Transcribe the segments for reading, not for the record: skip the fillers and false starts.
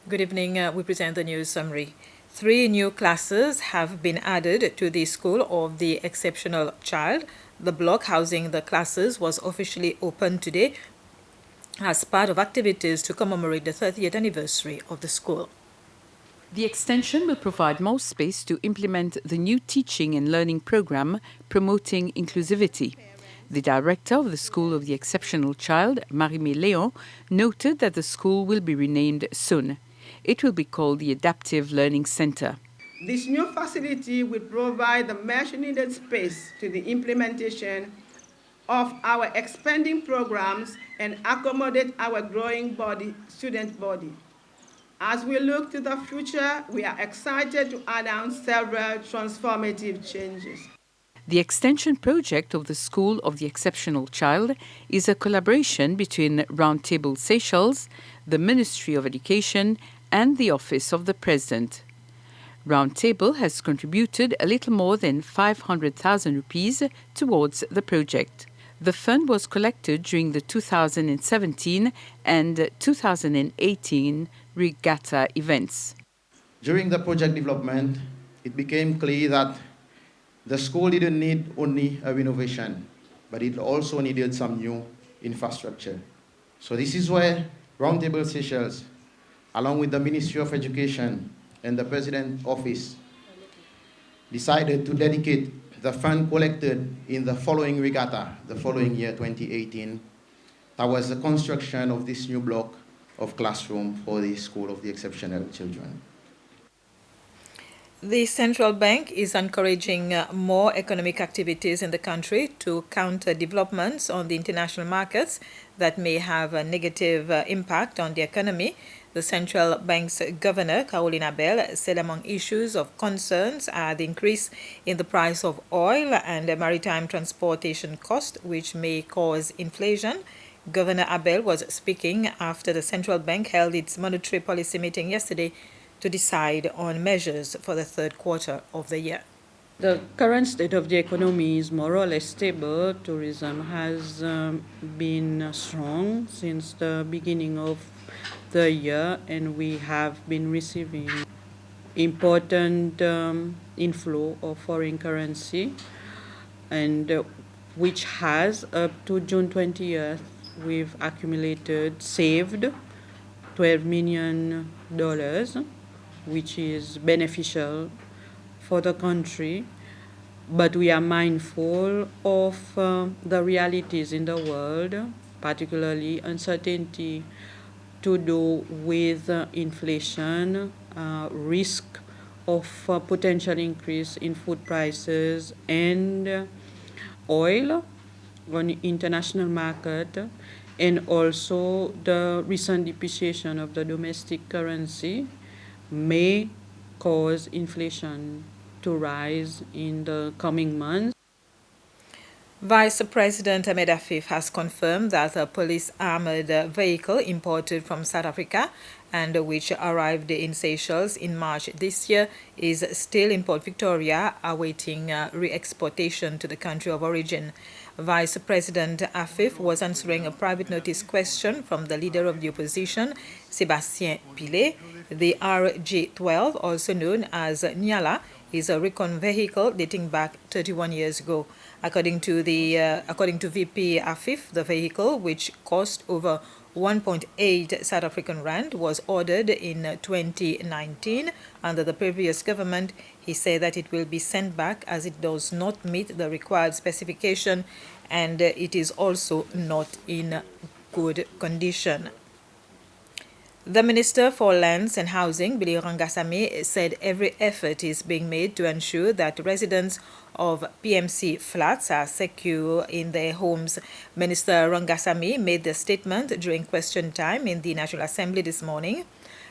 Good evening. We present the news summary. 3 new classes have been added to the School of the Exceptional Child. The block housing the classes was officially opened today as part of activities to commemorate the 30th anniversary of the school. The extension will provide more space to implement the new teaching and learning program promoting inclusivity. The director of the School of the Exceptional Child, Marie-Mé Léon, noted that the school will be renamed soon. It will be called the Adaptive Learning Center. This new facility will provide the much-needed space to the implementation of our expanding programs and accommodate our growing student body. As we look to the future, we are excited to announce several transformative changes. The extension project of the School of the Exceptional Child is a collaboration between Roundtable Seychelles, the Ministry of Education, and the Office of the President. Roundtable has contributed a little more than 500,000 rupees towards the project. The fund was collected during the 2017 and 2018 regatta events. During the project development, it became clear that the school didn't need only a renovation, but it also needed some new infrastructure. So this is where Roundtable Seychelles, along with the Ministry of Education and the President's Office, decided to dedicate the fund collected in the following regatta, the following year, 2018, towards the construction of this new block of classroom for the School of the Exceptional Children. The central bank is encouraging more economic activities in the country to counter developments on the international markets that may have a negative impact on the economy. The central bank's governor, Caroline Abel, said among issues of concerns are the increase in the price of oil and maritime transportation cost, which may cause inflation. Governor Abel was speaking after the central bank held its monetary policy meeting yesterday to decide on measures for the third quarter of the year. The current state of the economy is more or less stable. Tourism has been strong since the beginning of the year, and we have been receiving important inflow of foreign currency, and which has up to June 20th, we've saved $12 million, which is beneficial for the country. But we are mindful of the realities in the world, particularly uncertainty to do with inflation, risk of potential increase in food prices and oil on the international market, and also the recent depreciation of the domestic currency may cause inflation to rise in the coming months. Vice President Ahmed Affif has confirmed that a police armored vehicle imported from South Africa and which arrived in Seychelles in March this year is still in Port Victoria awaiting re-exportation to the country of origin. Vice President Affif was answering a private notice question from the leader of the opposition, Sébastien Pillet. The RJ-12, also known as Nyala, is a recon vehicle dating back 31 years ago. According to VP Affif, the vehicle, which cost over 1.8 South African rand, was ordered in 2019 under the previous government. He said that it will be sent back as it does not meet the required specification and it is also not in good condition. The Minister for Lands and Housing, Billy Rangasamy, said every effort is being made to ensure that residents of PMC flats are secure in their homes. Minister Rangasamy made the statement during question time in the National Assembly this morning.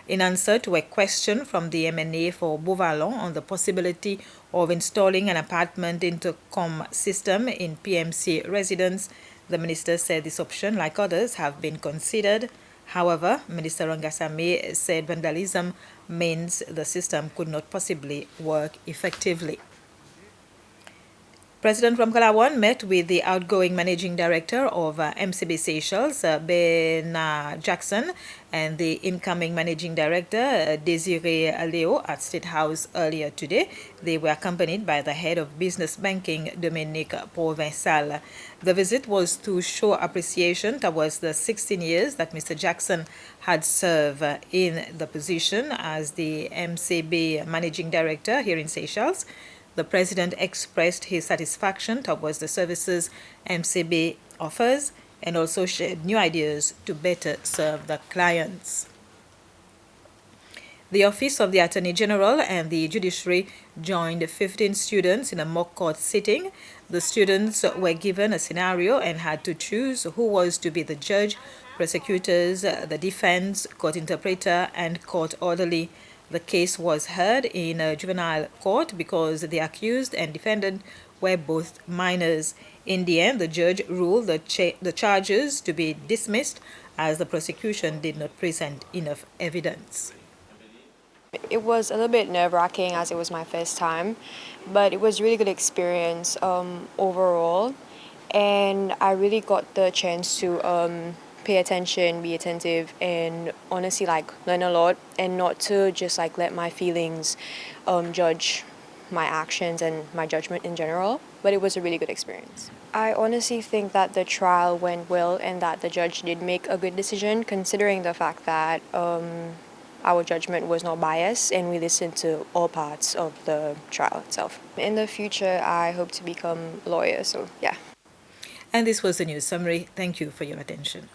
In answer to a question from the MNA for Beauvallon on the possibility of installing an apartment intercom system in PMC residence, the minister said this option, like others, have been considered. However, Minister Rangasamy said vandalism means the system could not possibly work effectively. President Ramkalawan met with the outgoing managing director of MCB Seychelles, Ben Jackson, and the incoming managing director, Desiree Leo, at State House earlier today. They were accompanied by the head of business banking, Dominique Provençal. The visit was to show appreciation towards the 16 years that Mr. Jackson had served in the position as the MCB managing director here in Seychelles. The president expressed his satisfaction towards the services MCB offers and also shared new ideas to better serve the clients. The Office of the Attorney General and the Judiciary joined 15 students in a mock court sitting. The students were given a scenario and had to choose who was to be the judge, prosecutors, the defense, court interpreter, and court orderly. The case was heard in a juvenile court because the accused and defendant were both minors. In the end, the judge ruled the charges to be dismissed as the prosecution did not present enough evidence. It was a little bit nerve-wracking as it was my first time, but it was a really good experience overall, and I really got the chance to pay attention, be attentive, and honestly learn a lot, and not to just let my feelings judge my actions and my judgment in general. But it was a really good experience. I honestly think that the trial went well and that the judge did make a good decision, considering the fact that our judgment was not biased and we listened to all parts of the trial itself. In the future, I hope to become a lawyer, so yeah. And this was the news summary. Thank you for your attention.